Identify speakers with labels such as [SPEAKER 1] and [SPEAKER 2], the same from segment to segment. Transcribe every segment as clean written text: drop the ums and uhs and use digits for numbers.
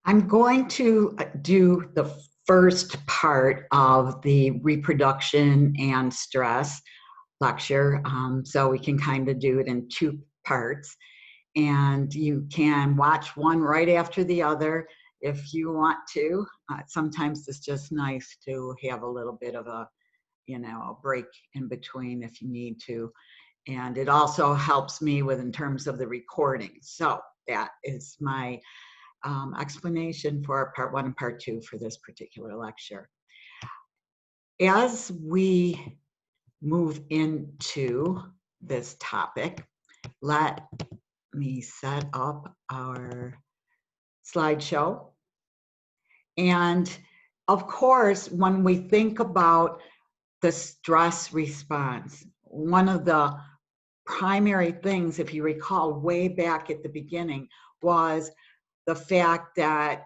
[SPEAKER 1] I'm going to do the first part of the reproduction and stress lecture, so we can kind of do it in two parts. And you can watch one right after the other if you want to. Sometimes it's just nice to have a little bit of a break in between if you need to. And it also helps me with in terms of the recording. So that is my explanation for part one and part two for this particular lecture. As we move into this topic, let me set up our slideshow. And of course, when we think about the stress response, one of the primary things, if you recall way back at the beginning, was the fact that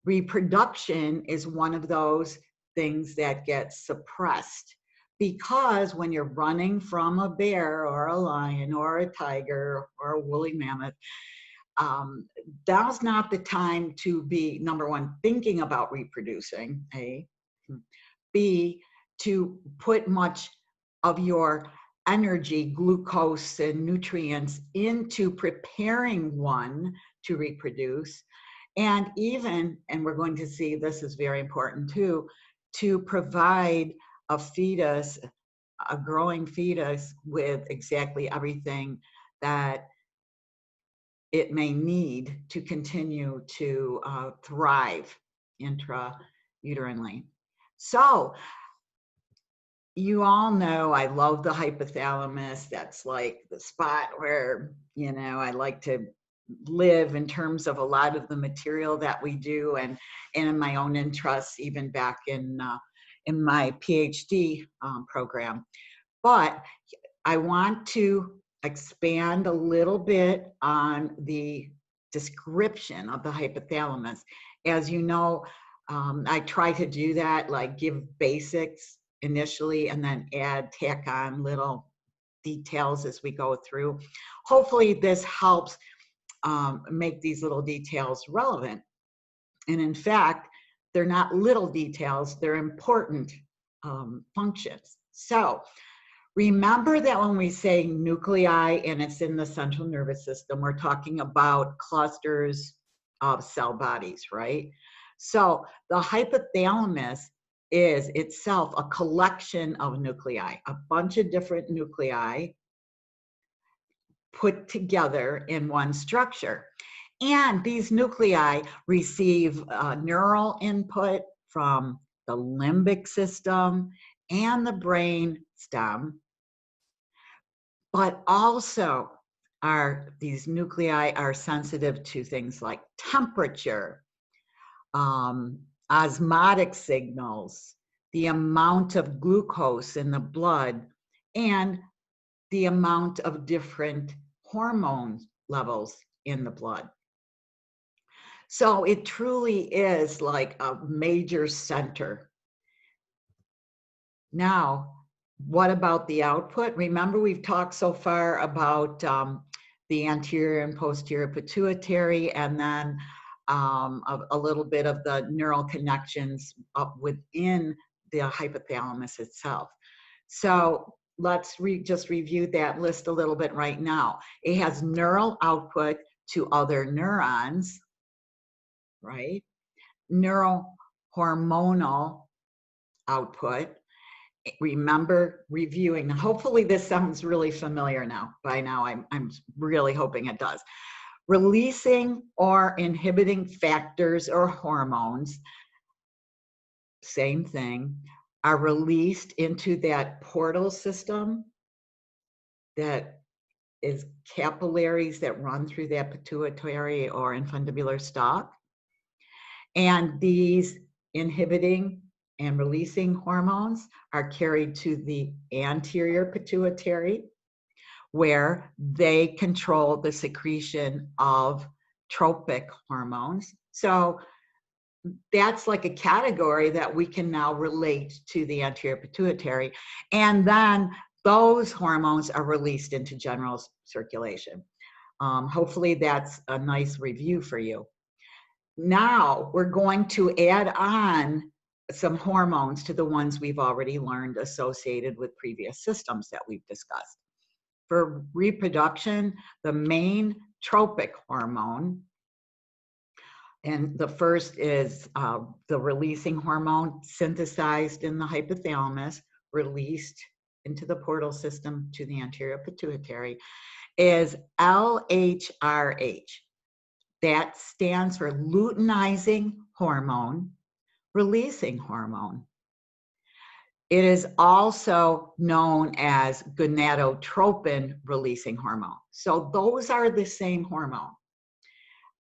[SPEAKER 1] reproduction is one of those things that gets suppressed, because when you're running from a bear or a lion or a tiger or a woolly mammoth, that's not the time to be, number one, thinking about reproducing, A. B, to put much of your energy, glucose and nutrients into preparing one to reproduce. And even, and we're going to see this is very important too, to provide a fetus, a growing fetus, with exactly everything that it may need to continue to thrive intrauterine. So you all know I love the hypothalamus. That's like the spot where, I like to live in terms of a lot of the material that we do, and in my own interests, even back in my PhD program. But I want to expand a little bit on the description of the hypothalamus. As you know, I try to do that, like give basics initially and then tack on little details as we go through. Hopefully this helps make these little details relevant. And in fact, they're not little details, they're important functions. So remember that when we say nuclei and it's in the central nervous system, we're talking about clusters of cell bodies, right? So the hypothalamus is itself a collection of nuclei, a bunch of different nuclei put together in one structure. And these nuclei receive neural input from the limbic system and the brain stem, but also these nuclei are sensitive to things like temperature, osmotic signals, the amount of glucose in the blood, and the amount of different hormone levels in the blood. So it truly is like a major center. Now, what about the output? Remember, we've talked so far about the anterior and posterior pituitary, and then a little bit of the neural connections up within the hypothalamus itself. So let's just review that list a little bit right now. It has neural output to other neurons, right? Neurohormonal output. Remember reviewing. Hopefully this sounds really familiar now. By now, I'm really hoping it does. Releasing or inhibiting factors or hormones, same thing, are released into that portal system that is capillaries that run through that pituitary or infundibular stalk. And these inhibiting and releasing hormones are carried to the anterior pituitary, where they control the secretion of tropic hormones. So that's like a category that we can now relate to the anterior pituitary. And then those hormones are released into general circulation. Hopefully that's a nice review for you. now we're going to add on some hormones to the ones we've already learned associated with previous systems that we've discussed. For reproduction, the main tropic hormone, and the first is the releasing hormone synthesized in the hypothalamus, released into the portal system to the anterior pituitary, is LHRH. That stands for luteinizing hormone, releasing hormone. It is also known as gonadotropin releasing hormone. So those are the same hormone.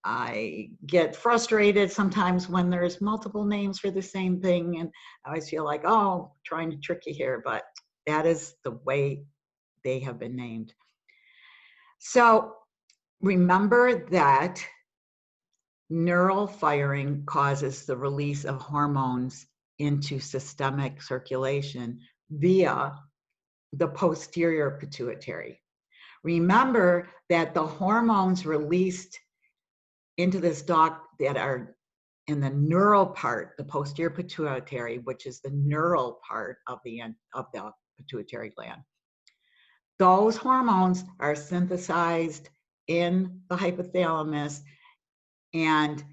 [SPEAKER 1] I get frustrated sometimes when there's multiple names for the same thing, and I always feel like, oh, trying to trick you here, but that is the way they have been named. So remember that neural firing causes the release of hormones into systemic circulation via the posterior pituitary. Remember that the hormones released into this duct that are in the neural part, the posterior pituitary, which is the neural part of the pituitary gland. Those hormones are synthesized in the hypothalamus and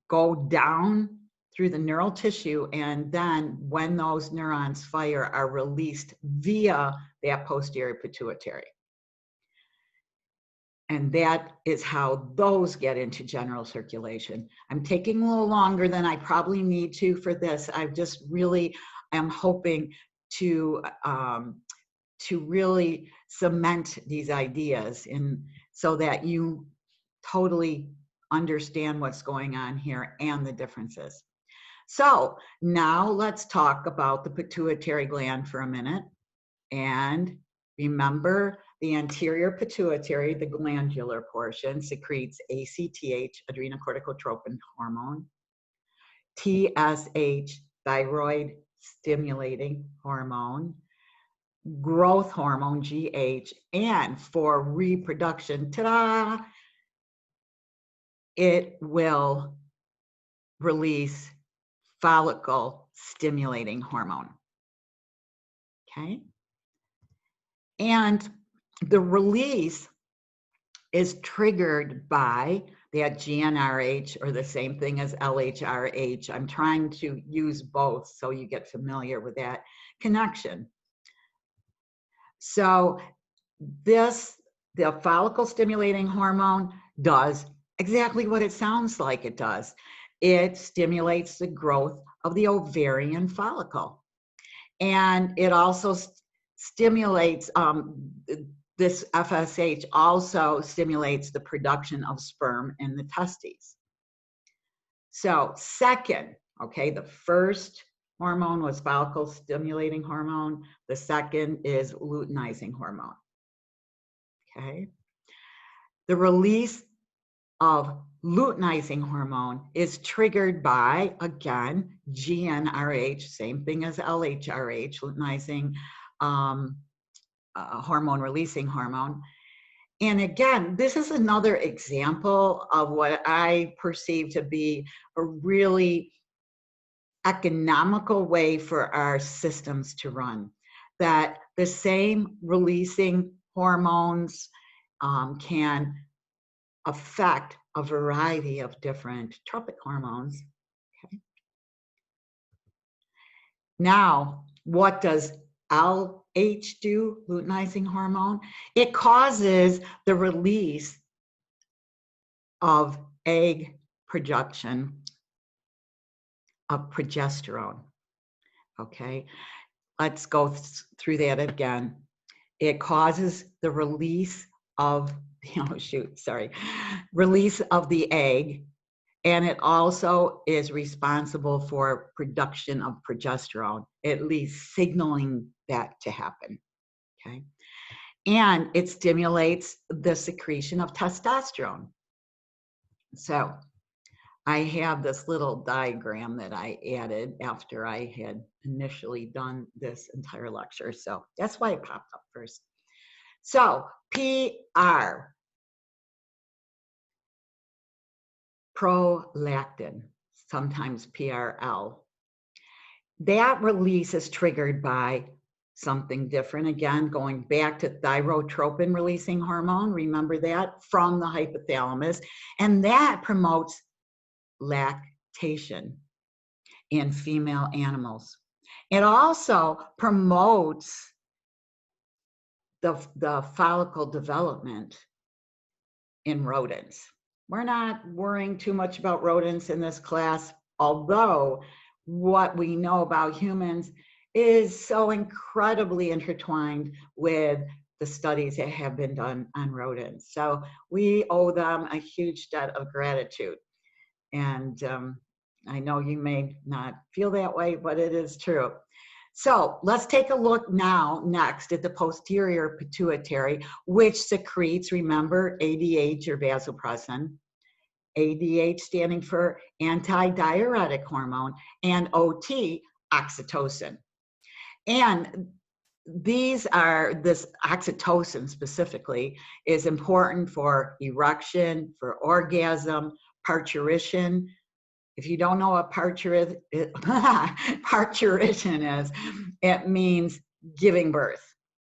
[SPEAKER 1] go down through the neural tissue, and then when those neurons fire, are released via that posterior pituitary. And that is how those get into general circulation. I'm taking a little longer than I probably need to for this. I just really am hoping to really cement these ideas so that you totally understand what's going on here and the differences. So now let's talk about the pituitary gland for a minute. And remember, the anterior pituitary, the glandular portion, secretes ACTH, adrenocorticotropin hormone, TSH, thyroid stimulating hormone, growth hormone, GH, and for reproduction, ta-da, it will release follicle stimulating hormone. Okay? And the release is triggered by that GnRH, or the same thing as LHRH. I'm trying to use both so you get familiar with that connection. So the follicle stimulating hormone does exactly what it sounds like it does. It stimulates the growth of the ovarian follicle. And it also stimulates, this FSH also stimulates the production of sperm in the testes. So second, okay, the first hormone was follicle stimulating hormone. The second is luteinizing hormone. Okay. The release of luteinizing hormone is triggered by, again, GnRH, same thing as LHRH, luteinizing hormone releasing hormone. And again, this is another example of what I perceive to be a really economical way for our systems to run, that the same releasing hormones can affect a variety of different tropic hormones. Okay. Now, what does LH do, luteinizing hormone? It causes the release of egg production of progesterone. Okay, let's go through that again. It causes the release of, release of the egg, and it also is responsible for production of progesterone, at least signaling that to happen, okay? And it stimulates the secretion of testosterone. So I have this little diagram that I added after I had initially done this entire lecture. So that's why it popped up first. So PR, prolactin, sometimes PRL. That release is triggered by something different. Again, going back to thyrotropin releasing hormone, remember that, from the hypothalamus, and that promotes lactation in female animals. It also promotes the follicle development in rodents. We're not worrying too much about rodents in this class, although what we know about humans is so incredibly intertwined with the studies that have been done on rodents. So we owe them a huge debt of gratitude. And I know you may not feel that way, but it is true. So let's take a look now next at the posterior pituitary, which secretes, remember, ADH or vasopressin, ADH standing for antidiuretic hormone, and OT, oxytocin. And this oxytocin specifically is important for erection, for orgasm, parturition. If you don't know what parturition is, it means giving birth.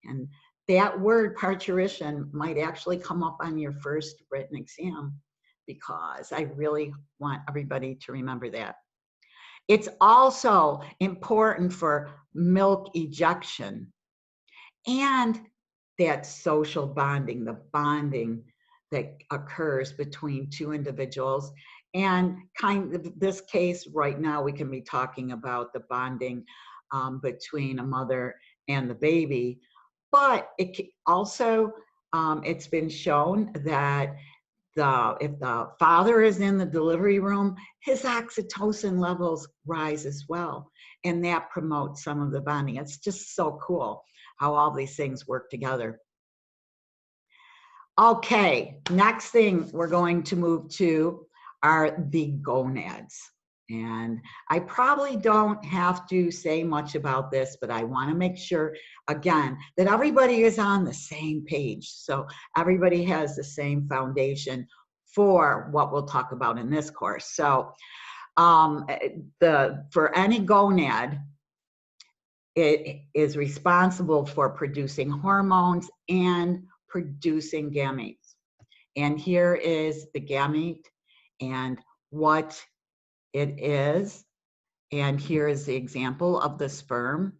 [SPEAKER 1] And that word parturition might actually come up on your first written exam, because I really want everybody to remember that. It's also important for milk ejection and that social bonding, the bonding that occurs between two individuals. And kind of this case right now, we can be talking about the bonding between a mother and the baby. But it also, it's been shown that if the father is in the delivery room, his oxytocin levels rise as well. And that promotes some of the bonding. It's just so cool how all these things work together. Okay, next thing we're going to move to are the gonads. And I probably don't have to say much about this, but I want to make sure, again, that everybody is on the same page. So everybody has the same foundation for what we'll talk about in this course. So for any gonad, it is responsible for producing hormones and producing gametes. And here is the gamete and what it is. And here is the example of the sperm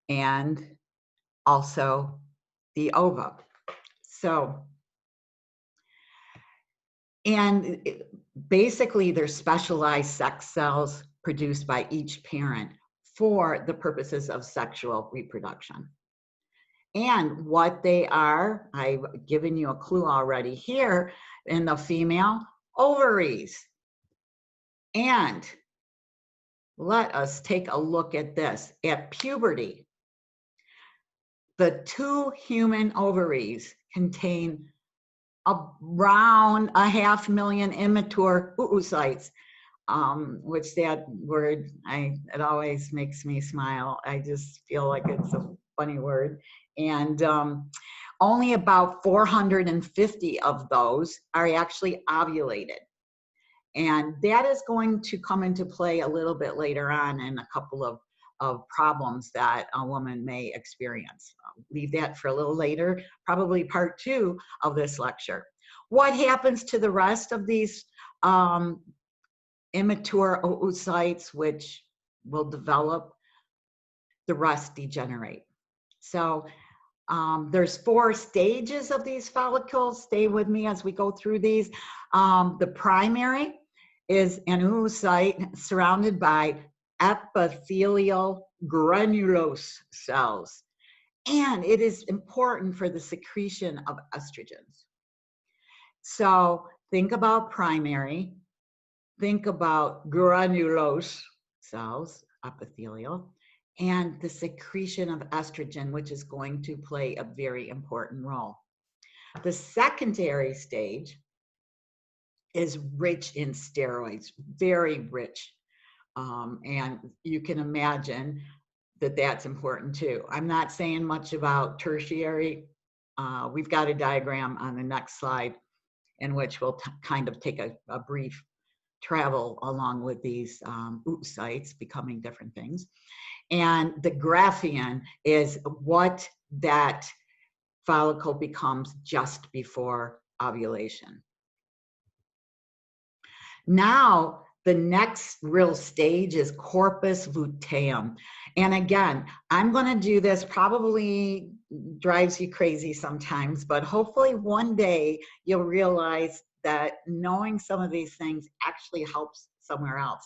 [SPEAKER 1] and also the ova. So, and basically they're specialized sex cells produced by each parent for the purposes of sexual reproduction. And what they are, I've given you a clue already here, in the female, ovaries. And let us take a look at this. At puberty, the 2 human ovaries contain around 500,000 immature oocytes, which that word, it always makes me smile. I just feel like it's a funny word. And only about 450 of those are actually ovulated. And that is going to come into play a little bit later on in a couple of problems that a woman may experience. I'll leave that for a little later, probably part 2 of this lecture. What happens to the rest of these immature oocytes, which will develop? The rest degenerate. So there's 4 stages of these follicles. Stay with me as we go through these. The primary is an oocyte surrounded by epithelial granulose cells. And it is important for the secretion of estrogens. So think about primary, think about granulose cells, epithelial, and the secretion of estrogen, which is going to play a very important role. The secondary stage is rich in steroids, very rich. And you can imagine that that's important too. I'm not saying much about tertiary. We've got a diagram on the next slide in which we'll kind of take a brief travel along with these oocytes, becoming different things. And the Graphian is what that follicle becomes just before ovulation. Now, the next real stage is corpus luteum. And again, I'm going to do this, probably drives you crazy sometimes, but hopefully one day you'll realize that knowing some of these things actually helps somewhere else.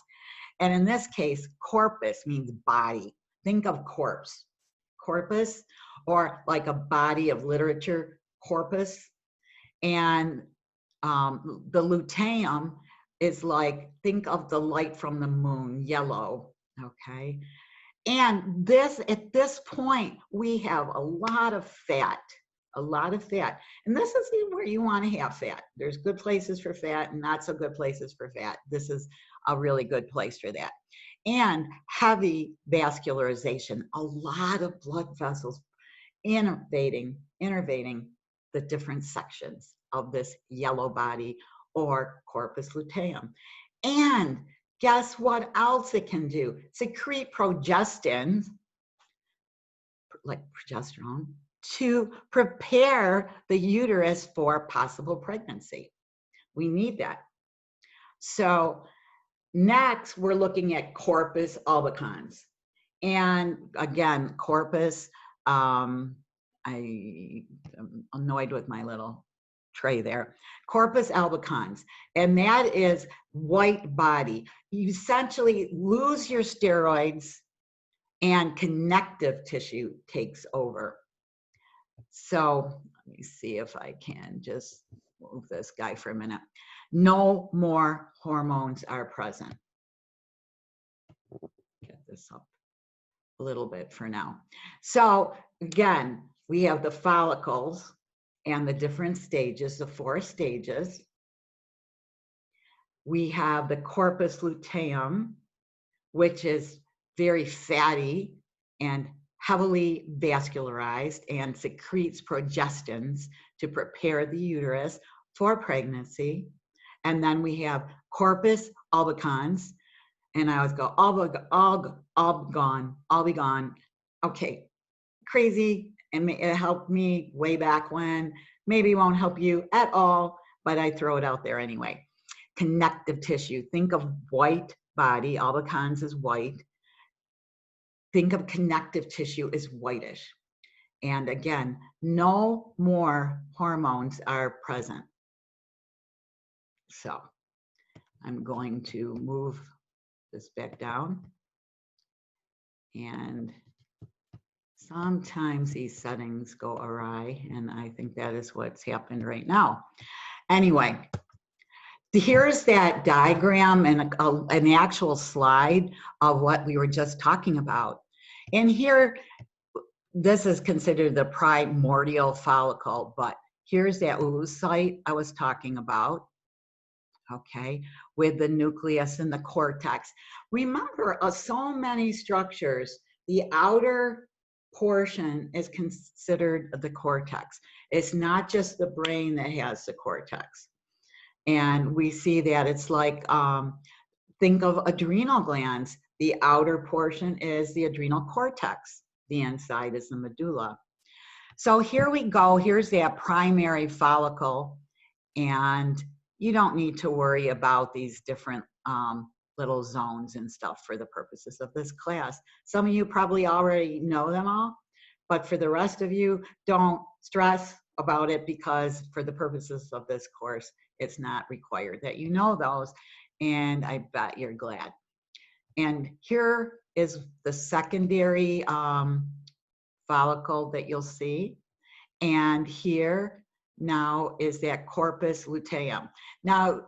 [SPEAKER 1] And in this case, corpus means body. Think of corpse, corpus, or like a body of literature, corpus. And the luteum is like, think of the light from the moon, yellow, okay? And this, at this point, we have a lot of fat, a lot of fat. And this is where you want to have fat. There's good places for fat and not so good places for fat. This is a really good place for that. And heavy vascularization, a lot of blood vessels innervating the different sections of this yellow body or corpus luteum. And guess what else it can do? Secrete progestin, like progesterone, to prepare the uterus for possible pregnancy. We need that. So next, we're looking at corpus albicans. And again, corpus, I'm annoyed with my little tray there. Corpus albicans, and that is white body. You essentially lose your steroids and connective tissue takes over. So let me see if I can just move this guy for a minute. No more hormones are present. Get this up a little bit for now. So again, we have the follicles and the different stages, the 4 stages. We have the corpus luteum, which is very fatty and heavily vascularized and secretes progestins to prepare the uterus for pregnancy. And then we have corpus albicans, and I always go, all be gone. Okay, crazy, and it helped me way back when. Maybe won't help you at all, but I throw it out there anyway. Connective tissue, think of white body, albicans is white. Think of connective tissue as whitish. And again, no more hormones are present. So I'm going to move this back down. And sometimes these settings go awry, and I think that is what's happened right now. Anyway, here's that diagram and an actual slide of what we were just talking about. And here, this is considered the primordial follicle, but here's that oocyte I was talking about, okay, with the nucleus and the cortex. Remember, so many structures, the outer portion is considered the cortex. It's not just the brain that has the cortex. And we see that it's like, think of adrenal glands. The outer portion is the adrenal cortex. The inside is the medulla. So here we go. Here's that primary follicle. And you don't need to worry about these different little zones and stuff for the purposes of this class. Some of you probably already know them all, but for the rest of you, don't stress about it, because for the purposes of this course, it's not required that you know those, and I bet you're glad. And here is the secondary follicle that you'll see, and here now is that corpus luteum. Now,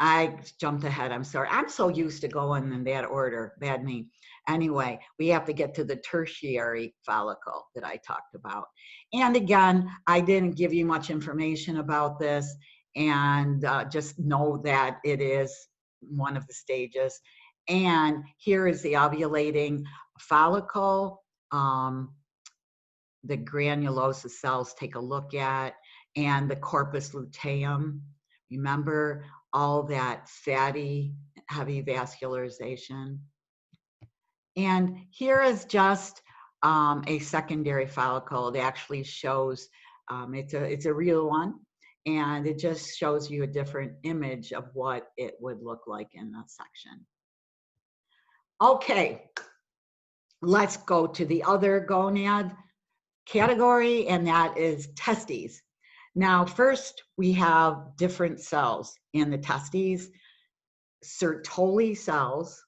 [SPEAKER 1] I jumped ahead, I'm sorry. I'm so used to going in that order, bad me. Anyway, we have to get to the tertiary follicle that I talked about. And again, I didn't give you much information about this, and just know that it is one of the stages. And here is the ovulating follicle, the granulosa cells take a look at, and the corpus luteum. Remember all that fatty, heavy vascularization? And here is just a secondary follicle. It actually shows, it's a real one, and it just shows you a different image of what it would look like in the section. Okay, let's go to the other gonad category, and that is testes. Now, first, we have different cells in the testes. Sertoli cells.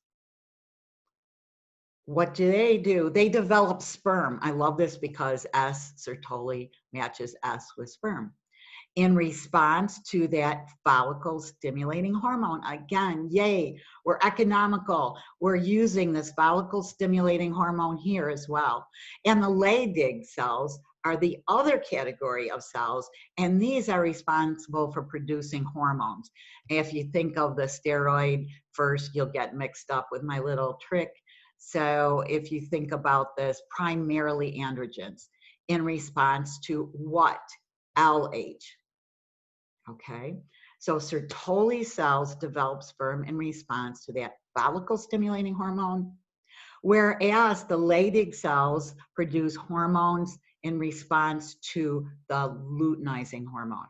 [SPEAKER 1] What do? They develop sperm. I love this because S, Sertoli, matches S with sperm. In response to that follicle stimulating hormone. Again, yay, we're economical. We're using this follicle stimulating hormone here as well. And the Leydig cells are the other category of cells, and these are responsible for producing hormones. If you think of the steroid first, you'll get mixed up with my little trick. So if you think about this, primarily androgens in response to what? LH. Okay, so Sertoli cells develop sperm in response to that follicle stimulating hormone, whereas the Leydig cells produce hormones in response to the luteinizing hormone.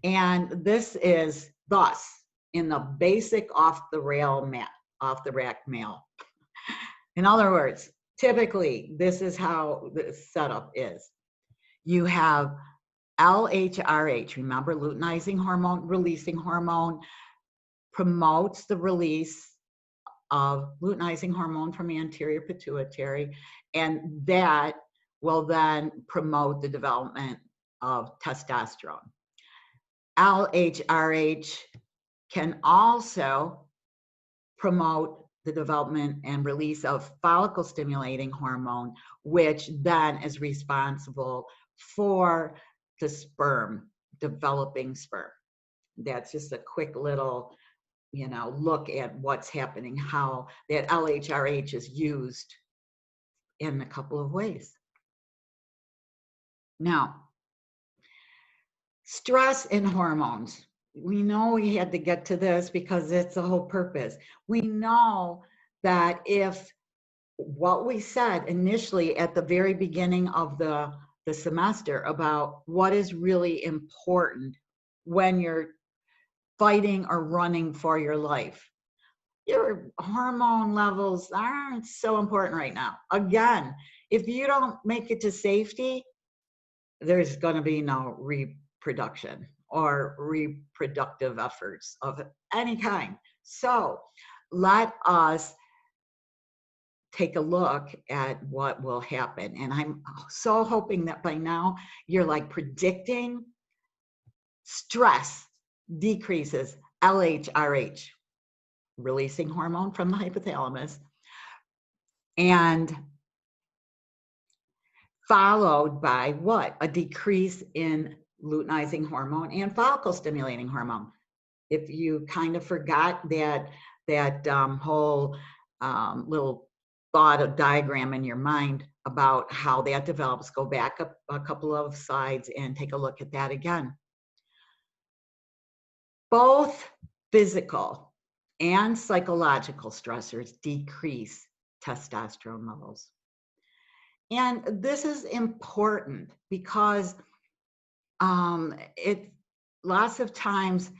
[SPEAKER 1] And this is thus in the basic off the rack male. In other words, typically this is how the setup is. You have LHRH, remember, luteinizing hormone, releasing hormone, promotes the release of luteinizing hormone from the anterior pituitary, and that will then promote the development of testosterone. LHRH can also promote the development and release of follicle stimulating hormone, which then is responsible for the sperm, developing sperm. That's just a quick little, look at what's happening, how that LHRH is used in a couple of ways. Now, stress and hormones. We know we had to get to this because it's the whole purpose. We know that if what we said initially at the very beginning of the semester about what is really important when you're fighting or running for your life. Your hormone levels aren't so important right now. Again, if you don't make it to safety, there's going to be no reproduction or reproductive efforts of any kind. So let us take a look at what will happen. And I'm so hoping that by now you're like predicting stress decreases LHRH, releasing hormone from the hypothalamus, and followed by what? A decrease in luteinizing hormone and follicle stimulating hormone. If you kind of forgot that whole little thought of diagram in your mind about how that develops, go back a couple of slides and take a look at that again. Both physical and psychological stressors decrease testosterone levels. And this is important because lots of times,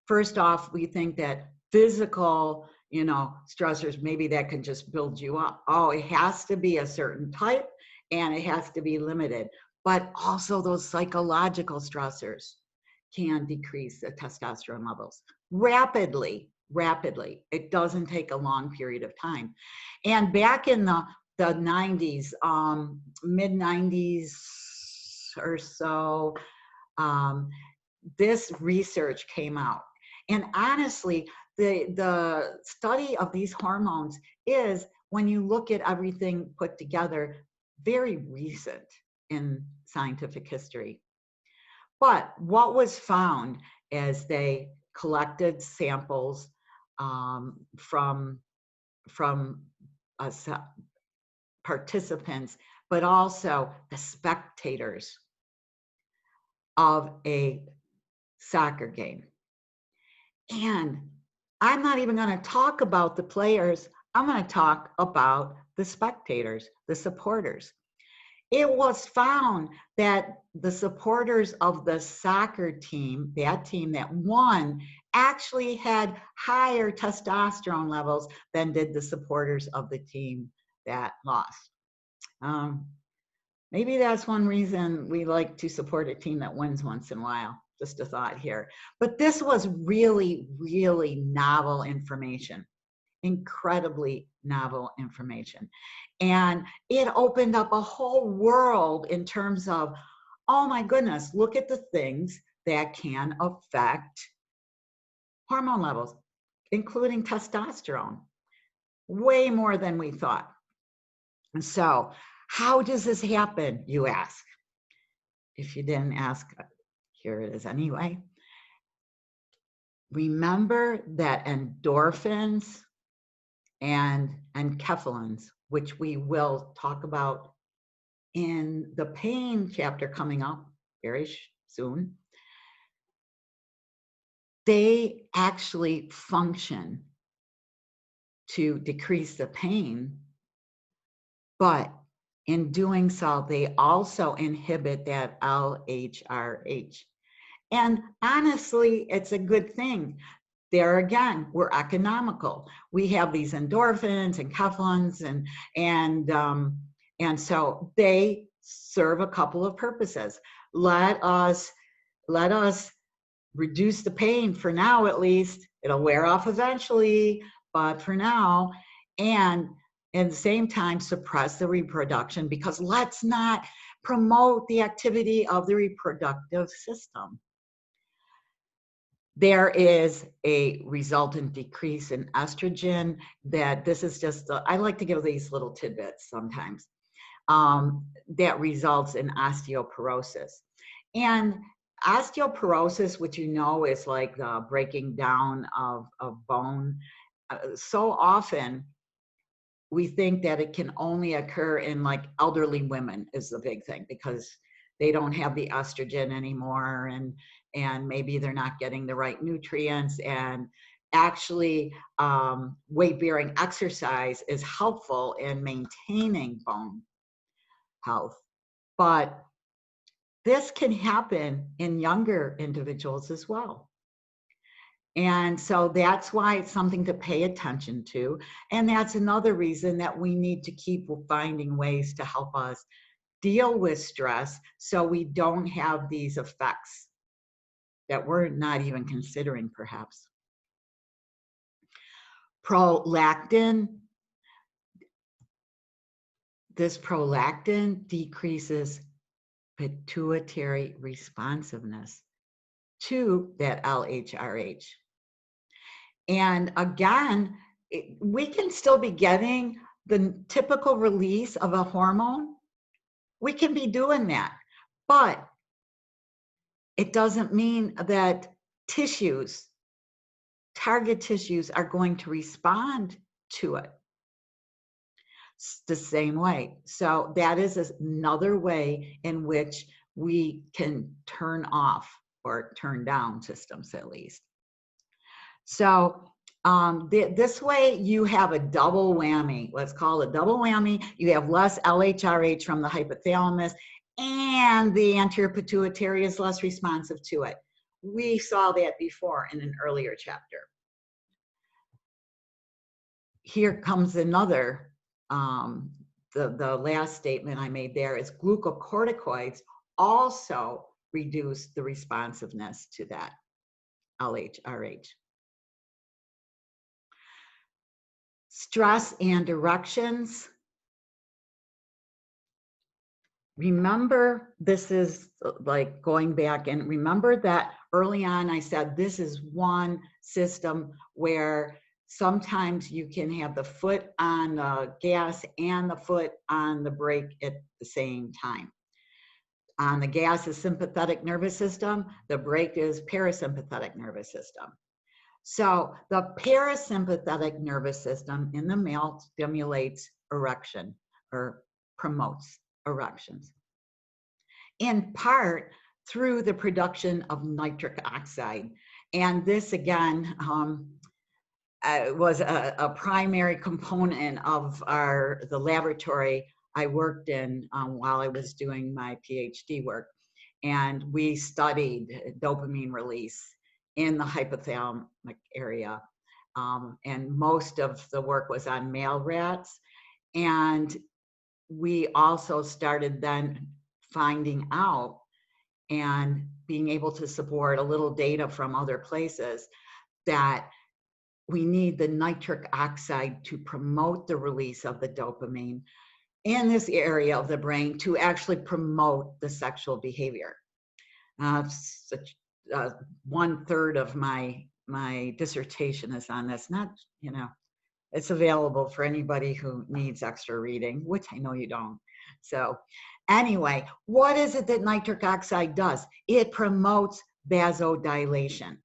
[SPEAKER 1] first off, we think that physical, stressors, maybe that can just build you up. Oh, it has to be a certain type and it has to be limited. But also those psychological stressors can decrease the testosterone levels rapidly. It doesn't take a long period of time. And back in the 90s, mid 90s or so, this research came out. And honestly, the study of these hormones is, when you look at everything put together, very recent in scientific history. But what was found as they collected samples from participants, but also the spectators of a soccer game. And I'm not even going to talk about the players. I'm going to talk about the spectators, the supporters. It was found that the supporters of the soccer team, that team that won, actually had higher testosterone levels than did the supporters of the team that lost. Maybe that's one reason we like to support a team that wins once in a while. Just a thought here. But this was really, really novel information, incredibly novel information. And it opened up a whole world in terms of, oh my goodness, look at the things that can affect hormone levels, including testosterone, way more than we thought. And so, how does this happen, you ask? If you didn't ask, here it is anyway. Remember that endorphins and enkephalins, which we will talk about in the pain chapter coming up very soon, they actually function to decrease the pain, but in doing so, they also inhibit that LHRH. And honestly, it's a good thing. There again, we're economical. We have these endorphins and enkephalins, and so they serve a couple of purposes. Let us reduce the pain for now, at least. It'll wear off eventually, but for now, and at the same time suppress the reproduction, because let's not promote the activity of the reproductive system. There is a resultant decrease in estrogen. That this is just, I like to give these little tidbits sometimes, that results in osteoporosis. And osteoporosis, which you know is like the breaking down of bone, so often we think that it can only occur in like elderly women is the big thing, because they don't have the estrogen anymore, and maybe they're not getting the right nutrients. And actually, weight-bearing exercise is helpful in maintaining bone health. But this can happen in younger individuals as well. And so that's why it's something to pay attention to. And that's another reason that we need to keep finding ways to help us deal with stress so we don't have these effects that we're not even considering, perhaps. Prolactin. This prolactin decreases pituitary responsiveness to that LHRH. And again, we can still be getting the typical release of a hormone. We can be doing that, but it doesn't mean that tissues, target tissues, are going to respond to it the same way. So that is another way in which we can turn off or turn down systems, at least. So this way you have a double whammy. Let's call it a double whammy. You have less LHRH from the hypothalamus, and the anterior pituitary is less responsive to it. We saw that before in an earlier chapter. Here comes another, the last statement I made there is glucocorticoids also reduce the responsiveness to that LHRH. Stress and erections. Remember, this is like going back, and remember that early on I said this is one system where sometimes you can have the foot on the gas and the foot on the brake at the same time. On the gas is sympathetic nervous system, the brake is parasympathetic nervous system. So the parasympathetic nervous system in the male stimulates erection or promotes erections, in part through the production of nitric oxide. And this again was a primary component of the laboratory I worked in while I was doing my PhD work. And we studied dopamine release in the hypothalamic area. And most of the work was on male rats. And we also started then finding out and being able to support a little data from other places that we need the nitric oxide to promote the release of the dopamine in this area of the brain to actually promote the sexual behavior. 1/3 of my dissertation is on this. Not, you know, it's available for anybody who needs extra reading, which I know you don't. So anyway, what is it that nitric oxide does? It promotes vasodilation.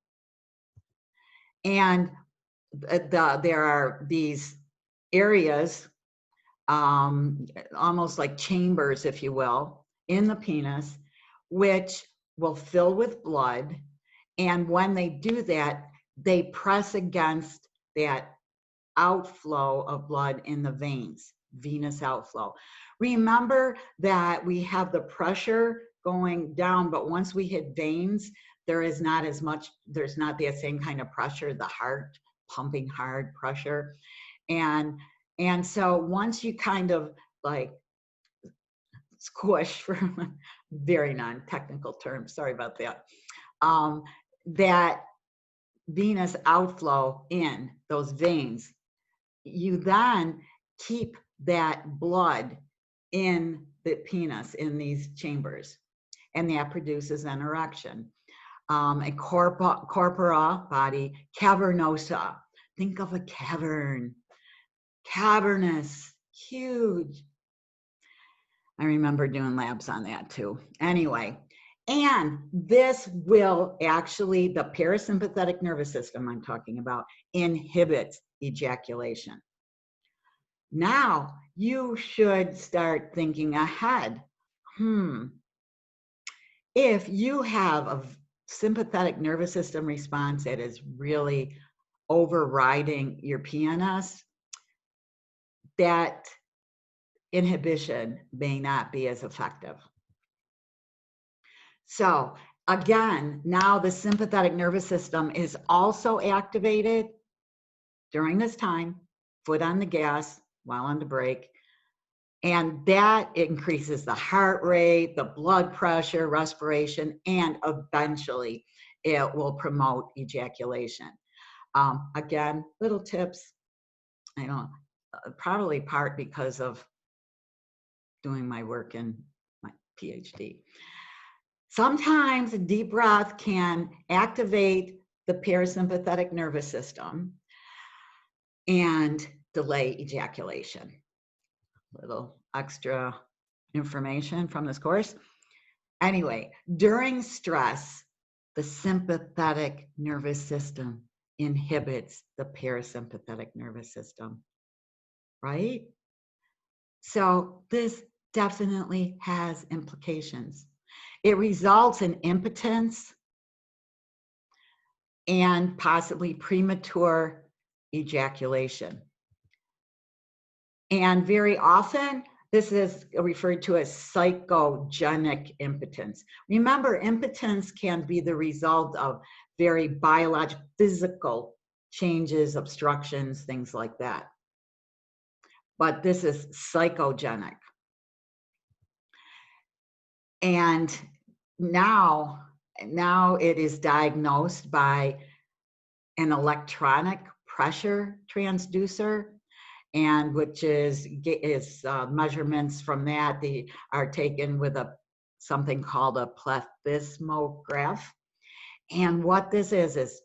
[SPEAKER 1] And there are these areas, almost like chambers, if you will, in the penis, which will fill with blood. And when they do that, they press against that outflow of blood in the veins, venous outflow. Remember that we have the pressure going down, but once we hit veins, there is not as much, there's not the same kind of pressure, the heart pumping hard pressure. And so once you kind of like squish, for very non-technical terms, sorry about that, that venous outflow in those veins, you then keep that blood in the penis, in these chambers, and that produces an erection. A corpora, body, cavernosa. Think of a cavern, cavernous, huge. I remember doing labs on that too. Anyway, and this will actually, the parasympathetic nervous system I'm talking about, inhibits ejaculation. Now you should start thinking ahead. If you have a sympathetic nervous system response that is really overriding your PNS, that inhibition may not be as effective. So again, now the sympathetic nervous system is also activated during this time, foot on the gas while on the brake, and that increases the heart rate, the blood pressure, respiration, and eventually it will promote ejaculation. Again, little tips, I don't, probably part because of doing my work in my PhD. Sometimes a deep breath can activate the parasympathetic nervous system and delay ejaculation. Little extra information from this course. Anyway, during stress, the sympathetic nervous system inhibits the parasympathetic nervous system, right? So this definitely has implications. It results in impotence and possibly premature ejaculation. And very often, this is referred to as psychogenic impotence. Remember, impotence can be the result of very biological, physical changes, obstructions, things like that. But this is psychogenic. And now it is diagnosed by an electronic pressure transducer, and which is measurements from that are taken with something called a plethysmograph. And what this is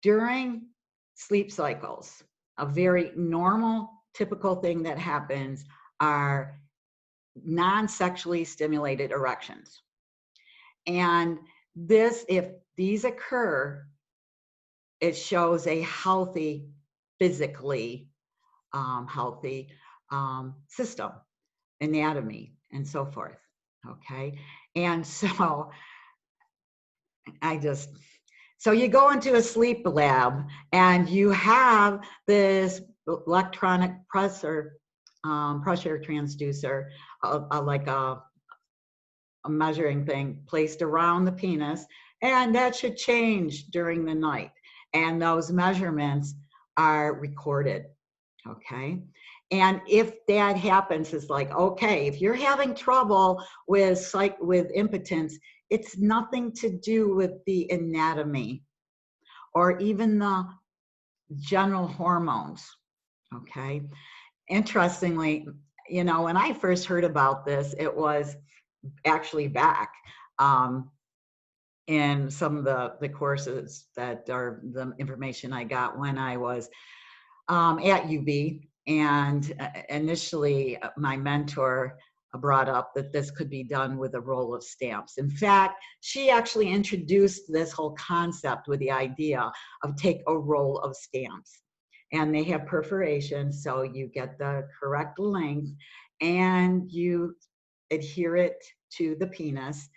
[SPEAKER 1] during sleep cycles, a very normal, typical thing that happens are non-sexually stimulated erections. And this, if these occur, it shows a healthy, physically healthy system, anatomy, and so forth. Okay, and so So you go into a sleep lab and you have this electronic pressure transducer, like a measuring thing placed around the penis, and that should change during the night. And those measurements are recorded, okay? And if that happens, it's like, okay, if you're having trouble with impotence, it's nothing to do with the anatomy or even the general hormones, okay? Interestingly, you know, when I first heard about this, it was actually back in some of the courses that are the information I got when I was at UB. And initially, my mentor brought up that this could be done with a roll of stamps. In fact, she actually introduced this whole concept with the idea of take a roll of stamps. And they have perforations, so you get the correct length and you adhere it to the penis.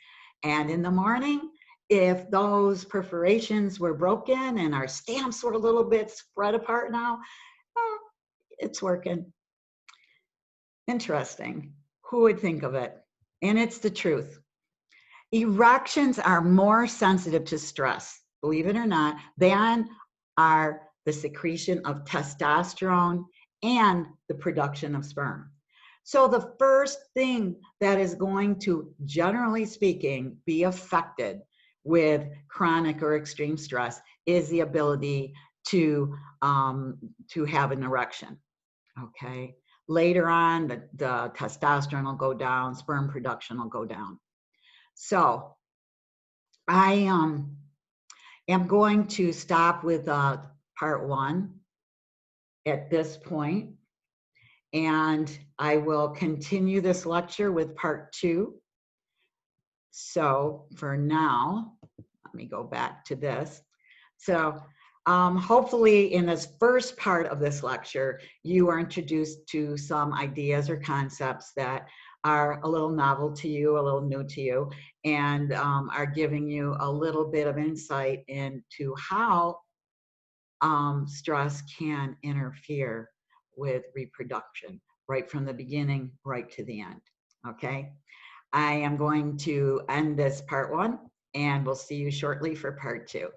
[SPEAKER 1] And in the morning, if those perforations were broken and our stamps were a little bit spread apart now, well, it's working. Interesting. Who would think of it? And it's the truth. Erections are more sensitive to stress, believe it or not, than are the secretion of testosterone and the production of sperm. So the first thing that is going to, generally speaking, be affected with chronic or extreme stress is the ability to have an erection, okay? Later on, the testosterone will go down, sperm production will go down. So I am going to stop with part 1 at this point, and I will continue this lecture with part 2. So for now, let me go back to this. So hopefully in this first part of this lecture, you are introduced to some ideas or concepts that are a little novel to you, a little new to you, and are giving you a little bit of insight into how stress can interfere with reproduction, right from the beginning, right to the end, okay? I am going to end this part 1, and we'll see you shortly for part 2.